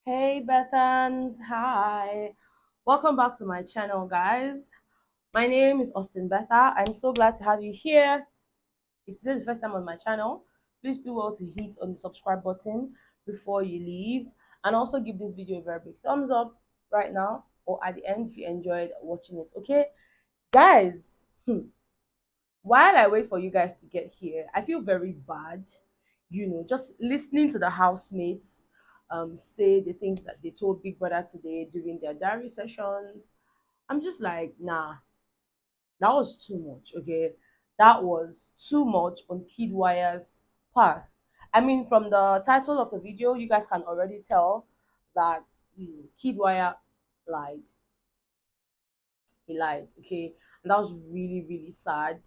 Hey Bethans, hi. Welcome back to my channel, guys. My name is Austin Betha. I'm so glad to have you here. If this is the first time on my channel, please do well to hit on the subscribe button before you leave, and also give this video a very big thumbs up right now or at the end if you enjoyed watching it. Okay, guys. While I wait for you guys to get here, I feel very bad, just listening to the housemates say the things that they told Big Brother today during their diary sessions. I'm just like, nah, that was too much, okay? That was too much on Kidwaya's part. I mean, from the title of the video, you guys can already tell that Kidwaya lied. He lied, okay? And that was really, really sad.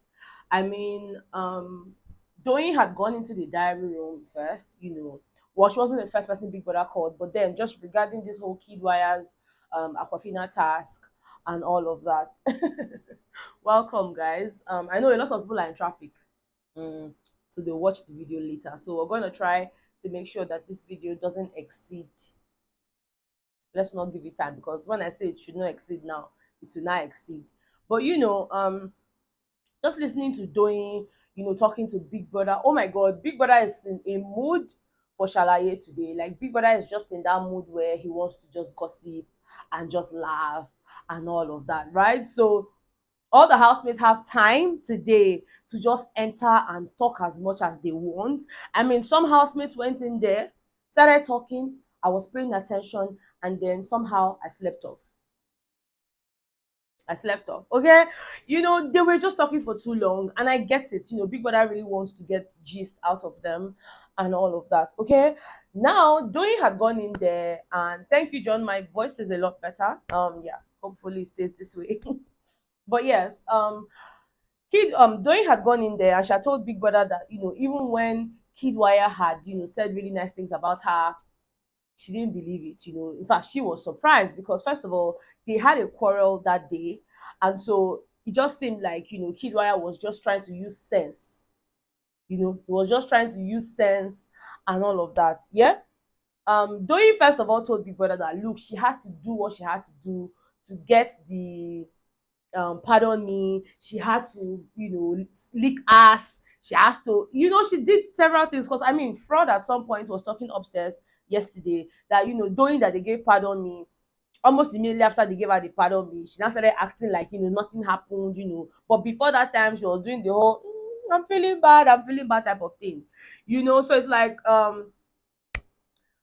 I mean, Doyin had gone into the diary room first, well, she wasn't the first person Big Brother called, but then just regarding this whole Kidwaya's Aquafina task and all of that. Welcome, guys. I know a lot of people are in traffic, mm, so they'll watch the video later. So we're going to try to make sure that this video doesn't exceed. Let's not give it time, because when I say it should not exceed now, it will not exceed. But just listening to Doyin, talking to Big Brother. Oh my God, Big Brother is in a mood for Shalaye today. Like, Big Brother is just in that mood where he wants to just gossip and just laugh and all of that, right? So all the housemates have time today to just enter and talk as much as they want. I mean, some housemates went in there, started talking, I was paying attention, and then somehow I slept off. Okay. They were just talking for too long, and I get it. Big Brother really wants to get gist out of them and all of that. Okay. Now, Doyin had gone in there, and thank you, John. My voice is a lot better. Yeah, hopefully it stays this way. But yes, Doyin had gone in there and she had told Big Brother that, even when Kidwaya had, said really nice things about her, she didn't believe it. In fact, she was surprised because, first of all, they had a quarrel that day. And so it just seemed like, Kidwaya was just trying to use sense. He was just trying to use sense and all of that. Yeah. Doyin first of all told Big Brother that, look, she had to do what she had to do to get the pardon me. She had to, lick ass. She has to, she did several things. Because I mean, Fraud at some point was talking upstairs yesterday that, knowing that they gave pardon me, almost immediately after they gave her the pardon me, she now started acting like, nothing happened. But before that time, she was doing the whole I'm feeling bad type of thing. So it's like,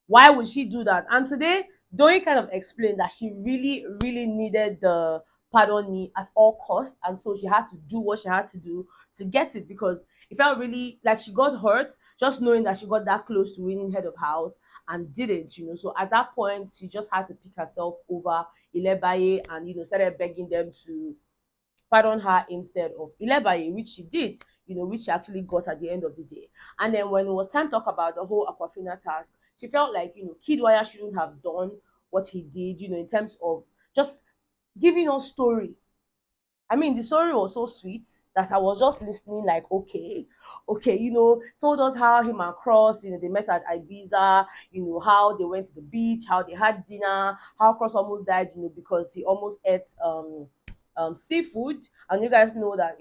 why would she do that? And today, Dory kind of explained that she really, really needed the pardon me at all costs, and so she had to do what she had to do to get it, because it felt really like she got hurt just knowing that she got that close to winning head of house and didn't. So at that point, she just had to pick herself over Ilebaye and started begging them to pardon her instead of Ilebaye, which she did, which she actually got at the end of the day. And then when it was time to talk about the whole Aquafina task, she felt like, Kidwaya shouldn't have done what he did, in terms of just giving us story. I mean, the story was so sweet that I was just listening, like, okay, told us how him and Cross, they met at Ibiza, how they went to the beach, how they had dinner, how Cross almost died, because he almost ate seafood. And you guys know that,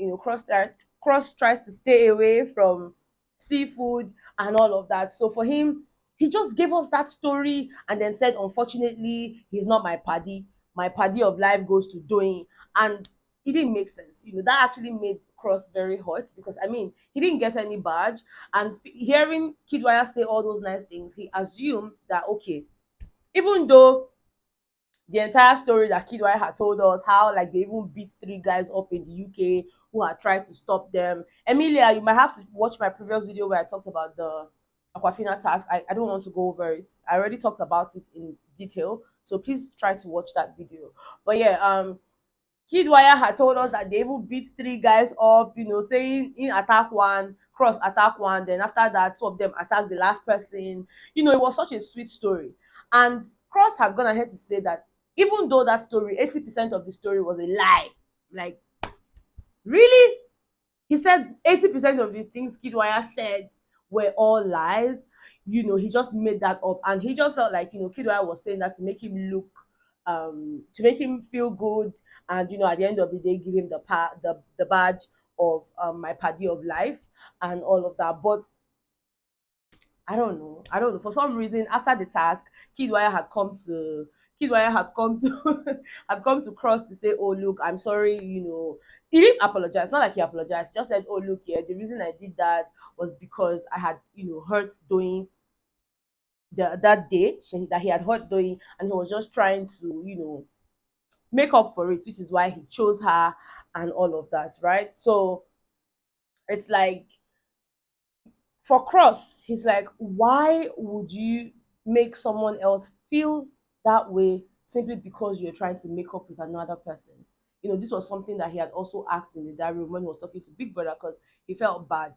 Cross tries to stay away from seafood and all of that. So for him, he just gave us that story and then said, unfortunately, he's not my paddy. My paddy of life goes to Doyin. And it didn't make sense. That actually made Cross very hurt, because I mean, he didn't get any badge. And hearing Kidwaya say all those nice things, he assumed that, okay, even though the entire story that Kidwaya had told us, how like they even beat three guys up in the UK who had tried to stop them. Emilia, you might have to watch my previous video where I talked about the Aquafina task. I don't want to go over it. I already talked about it in detail. So please try to watch that video. But yeah, Kidwaya had told us that they even beat three guys up, saying in attack one, Cross attack one, then after that, two of them attacked the last person. It was such a sweet story. And Cross had gone ahead to say that even though that story, 80% of the story was a lie. Like, really? He said 80% of the things Kidwaya said were all lies. He just made that up, and he just felt like Kidwaya was saying that to make him look, to make him feel good, and at the end of the day give him the badge of my party of life and all of that. But I don't know. I don't know. For some reason, after the task, Kidwaya had come to Kidwaya had come to had come to Cross to say, "Oh look, I'm sorry." He didn't apologize. Not like he apologized. He just said, "Oh look, yeah, the reason I did that was because I had hurt Doyin that day. That he had hurt Doyin, and he was just trying to make up for it, which is why he chose her and all of that, right?" So it's like, for Cross, he's like, why would you make someone else feel that way simply because you're trying to make up with another person? This was something that he had also asked in the diary room when he was talking to Big Brother, because he felt bad.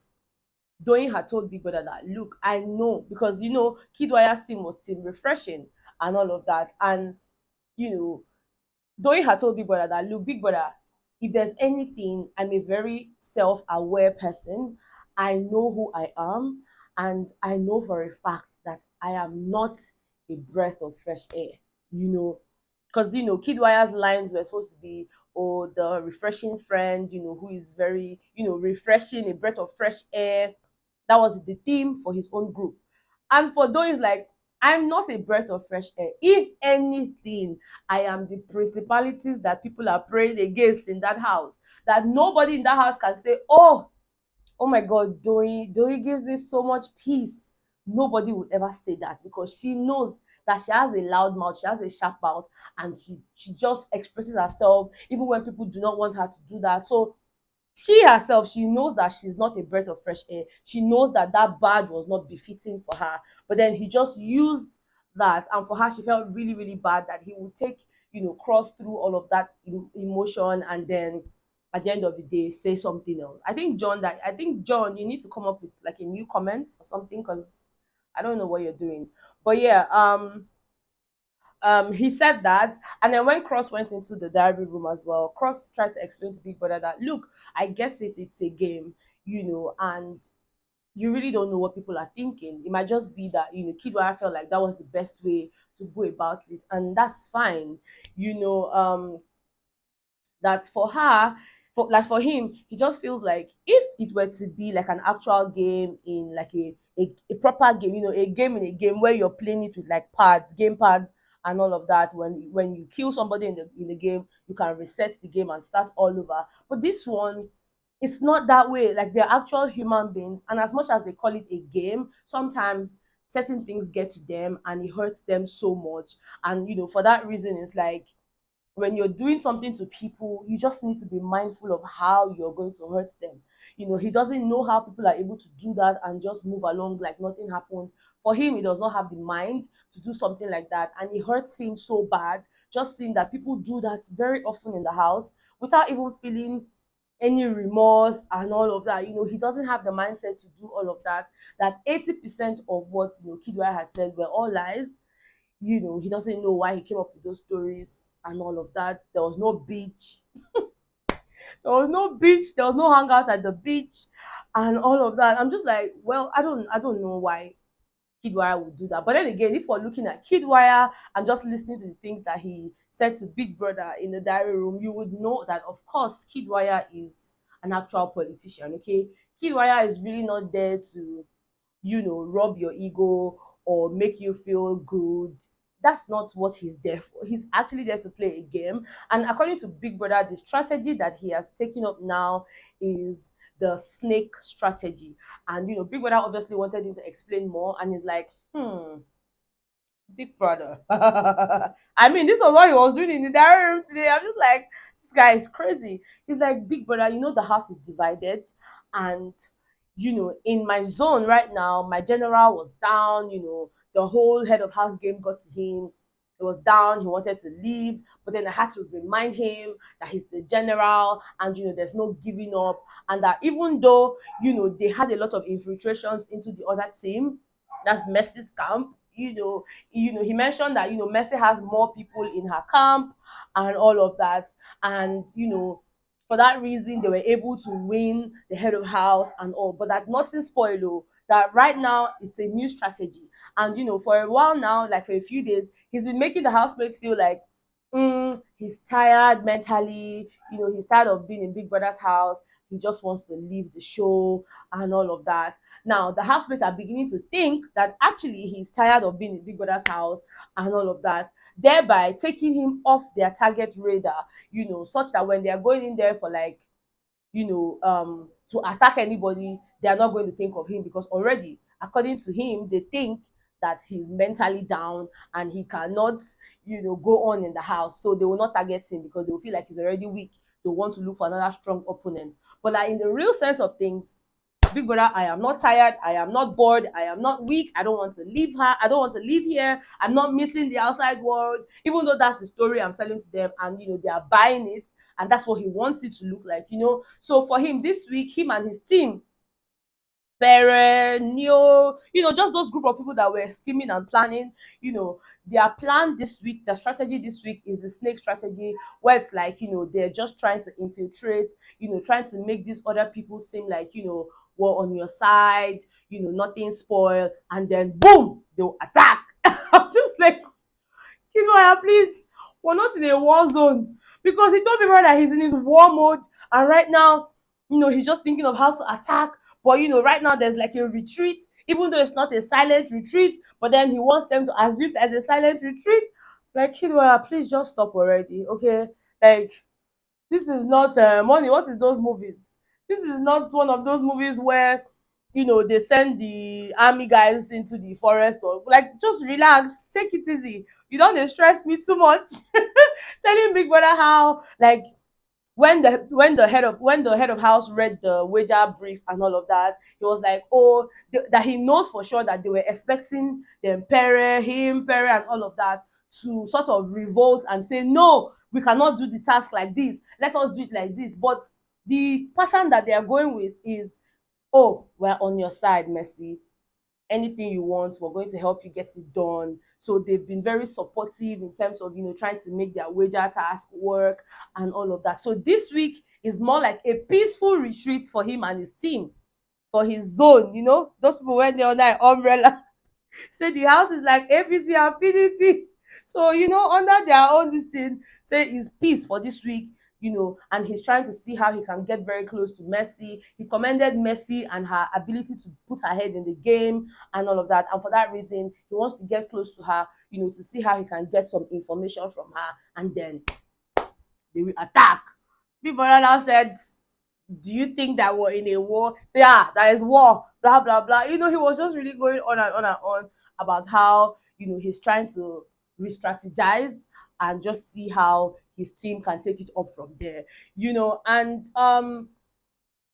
Doyin had told Big Brother that, look, I know, because Kidwaya's team was team refreshing and all of that. And you know, Doyin had told Big Brother that, look, Big Brother, if there's anything, I'm a very self aware person. I know who I am, and I know for a fact that I am not a breath of fresh air. You know, because Kidwaya's lines were supposed to be, oh, the refreshing friend, who is very, refreshing, a breath of fresh air. That was the theme for his own group. And for those like, I'm not a breath of fresh air. If anything, I am the principalities that people are praying against in that house. That nobody in that house can say, oh my God, Doi gives me so much peace. Nobody would ever say that, because she knows that she has a loud mouth, she has a sharp mouth, and she just expresses herself even when people do not want her to do that. So she herself, she knows that she's not a breath of fresh air. She knows that that badge was not befitting for her. But then he just used that, and for her, she felt really, really bad that he would take, cross through all of that emotion, and then at the end of the day say something else. I think John, you need to come up with like a new comment or something, because I don't know what you're doing. But yeah, he said that, and then when Cross went into the diary room as well, Cross tried to explain to Big Brother that, look, I get it, it's a game, and you really don't know what people are thinking. It might just be that Kidwaya felt like that was the best way to go about it, and that's fine. you know that for her, for him, he just feels like if it were to be like an actual game, in like a proper game, a game in a game where you're playing it with like pads, game pads, and all of that. When you kill somebody in the game, you can reset the game and start all over. But this one, it's not that way. Like, they're actual human beings, and as much as they call it a game, sometimes certain things get to them and it hurts them so much. And for that reason, it's like, when you're doing something to people, you just need to be mindful of how you're going to hurt them. He doesn't know how people are able to do that and just move along like nothing happened. For him, he does not have the mind to do something like that, and it hurts him so bad just seeing that people do that very often in the house without even feeling any remorse and all of that. He doesn't have the mindset to do all of that. That 80% of what Kidwaya has said were all lies. He doesn't know why he came up with those stories and all of that. There was no beach. There was no hangout at the beach and all of that. I'm just like, well, I don't know why Kidwaya would do that. But then again, if we're looking at Kidwaya and just listening to the things that he said to Big Brother in the diary room, you would know that, of course, Kidwaya is an actual politician, okay? Kidwaya is really not there to rub your ego or make you feel good. That's not what he's there for. He's actually there to play a game. And according to Big Brother, the strategy that he has taken up now is the snake strategy. And Big Brother obviously wanted him to explain more, and he's like, Big Brother. I mean, this was what he was doing in the diary room today. I'm just like, this guy is crazy. He's like, Big Brother, the house is divided, and in my zone right now, my general was down. The whole head of house game got to him. He was down. He wanted to leave, but then I had to remind him that he's the general, and there's no giving up, and that even though they had a lot of infiltrations into the other team, that's Messi's camp. He mentioned that Messi has more people in her camp and all of that, and for that reason they were able to win the head of house and all, but that nothing spoiled. Oh, that right now it's a new strategy. And for a while now, like for a few days, he's been making the housemates feel like he's tired mentally. He's tired of being in Big Brother's house. He just wants to leave the show and all of that. Now, the housemates are beginning to think that actually he's tired of being in Big Brother's house and all of that, thereby taking him off their target radar, such that when they are going in there for like, to attack anybody, they are not going to think of him because already, according to him, they think that he's mentally down and he cannot, go on in the house. So they will not target him because they will feel like he's already weak. They want to look for another strong opponent. But like in the real sense of things, Big Brother, I am not tired. I am not bored. I am not weak. I don't want to leave her. I don't want to leave here. I'm not missing the outside world, even though that's the story I'm selling to them, and they are buying it, and that's what he wants it to look like. So for him this week, him and his team, Bere, Neo, just those group of people that were scheming and planning, their plan this week, their strategy this week is the snake strategy, where it's like, they're just trying to infiltrate, trying to make these other people seem like, we're on your side, nothing spoiled, and then boom, they'll attack. I'm just like, Kidwaya, please, we're not in a war zone. Because he told me that he's in his war mode, and right now, he's just thinking of how to attack. But right now there's like a retreat, even though it's not a silent retreat, but then he wants them to assume as a silent retreat. Like, Kidwaya, please just stop already, okay? Like, this is not money. What is those movies? This is not one of those movies where they send the army guys into the forest, or like, just relax, take it easy. You don't dey stress me too much. Telling Big Brother how, like, when the head of house read the wager brief and all of that, he was like, oh, that he knows for sure that they were expecting them, Pere, and all of that, to sort of revolt and say, no, we cannot do the task like this. Let us do it like this. But the pattern that they are going with is, oh, we're on your side, Messi. Anything you want, we're going to help you get it done. So they've been very supportive in terms of trying to make their wager task work and all of that. So this week is more like a peaceful retreat for him and his team, for his zone. Those people went there under an umbrella. Say the house is like APC and PDP. So, under their own this thing, say it's peace for this week, and he's trying to see how he can get very close to Messi. He commended Messi and her ability to put her head in the game and all of that. And for that reason, he wants to get close to her, to see how he can get some information from her, and then they will attack. People now said, do you think that we're in a war? Yeah, that is war, blah blah blah. He was just really going on and on and on about how he's trying to re-strategize and just see how his team can take it up from there.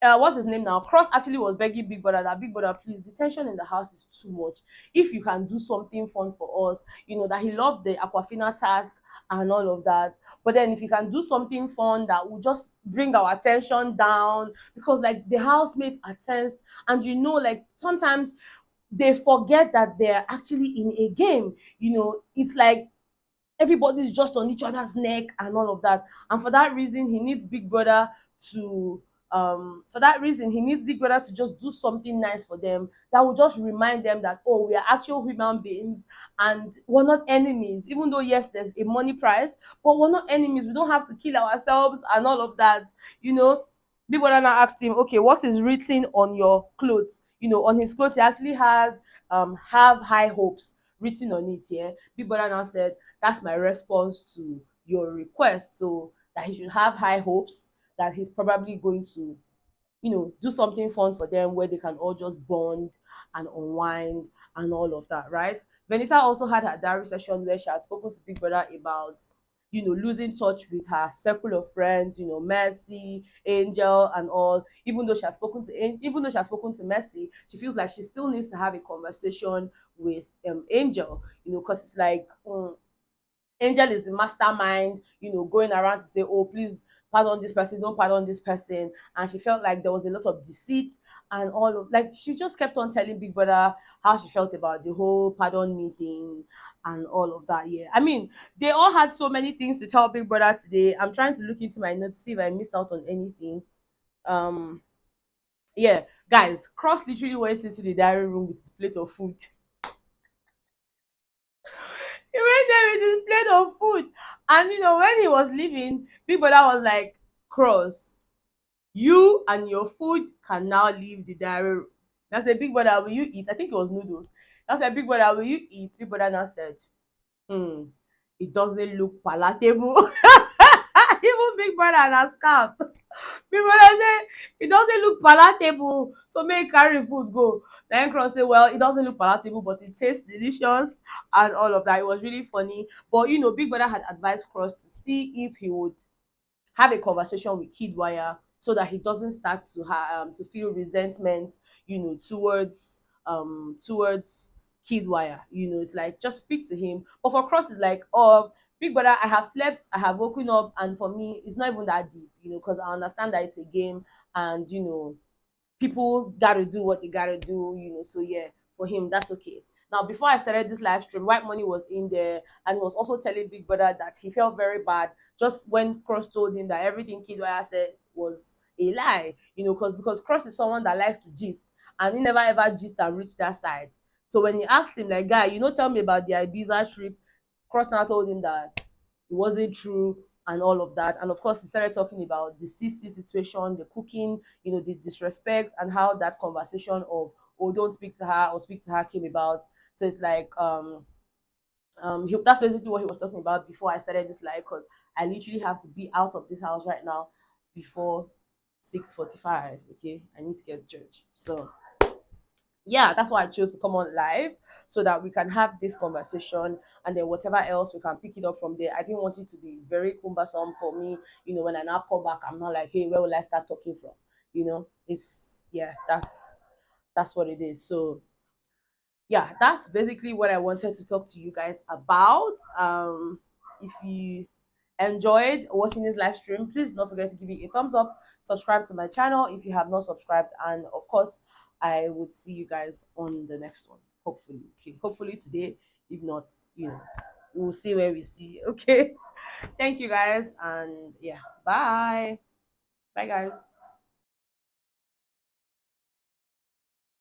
And what's his name now? Cross actually was begging Big Brother that, Big Brother, please, the tension in the house is too much. If you can do something fun for us, that he loved the Aquafina task and all of that. But then if you can do something fun that will just bring our attention down, because like the housemates are tensed, and like sometimes they forget that they're actually in a game. It's like everybody's just on each other's neck and all of that. And for that reason, he needs Big Brother to just do something nice for them that will just remind them that, oh, we are actual human beings and we're not enemies. Even though yes, there's a money price, but we're not enemies. We don't have to kill ourselves and all of that. Big Brother now asked him, okay, what is written on your clothes? On his clothes he actually has have high hopes written on it. Yeah, Big Brother now said, that's my response to your request. So that he should have high hopes that he's probably going to, do something fun for them where they can all just bond and unwind and all of that, right? Venita also had her diary session where she had spoken to Big Brother about, losing touch with her circle of friends, Mercy, Angel, and all. Even though she has spoken to Mercy, she feels like she still needs to have a conversation with Angel, because it's like, Angel is the mastermind, going around to say, oh, please pardon this person, don't pardon this person. And she felt like there was a lot of deceit and all of, like, she just kept on telling Big Brother how she felt about the whole pardon me thing and all of that. Yeah. I mean, they all had so many things to tell Big Brother today. I'm trying to look into my notes, see if I missed out on anything. Um, yeah. Guys, Cross literally went into the diary room with his plate of food. He went there with his plate of food. And when he was leaving, Big Brother was like, Cross, you and your food can now leave the diary room. That's a Big Brother, will you eat? I think it was noodles. That's a Big Brother, will you eat? Big Brother now said, hmm, it doesn't look palatable. Even Big Brother and a scam. Big Brother say, it doesn't look palatable. So make carry food go. Then Cross say, well, it doesn't look palatable, but it tastes delicious and all of that. It was really funny. But Big Brother had advised Cross to see if he would have a conversation with Kidwaya so that he doesn't start to feel resentment, towards Kidwaya. It's like just speak to him. But for Cross, it's like, oh, Big Brother, I have slept, I have woken up, and for me, it's not even that deep, because I understand that it's a game, and people gotta do what they gotta do, so yeah, for him, that's okay. Now, before I started this live stream, White Money was in there, and he was also telling Big Brother that he felt very bad just when Cross told him that everything Kidwaya said was a lie, because Cross is someone that likes to gist, and he never ever gist and reach that side. So when he asked him, like, guy, tell me about the Ibiza trip, Cross now told him that it wasn't true and all of that. And of course, he started talking about the CC situation, the cooking, the disrespect, and how that conversation of, oh, don't speak to her or speak to her came about. So it's like, that's basically what he was talking about before I started this live, because I literally have to be out of this house right now before 6:45. Okay, I need to get church. So yeah, that's why I chose to come on live, so that we can have this conversation, and then whatever else we can pick it up from there. I didn't want it to be very cumbersome for me. When I now come back, I'm not like, hey, where will I start talking from? It's, yeah, that's what it is. So yeah, that's basically what I wanted to talk to you guys about. If you enjoyed watching this live stream, please don't forget to give it a thumbs up, subscribe to my channel if you have not subscribed, and of course, I would see you guys on the next one. Hopefully, okay. Hopefully today. If not, we'll see where we see. Okay. Thank you guys, and yeah, bye. Bye, guys.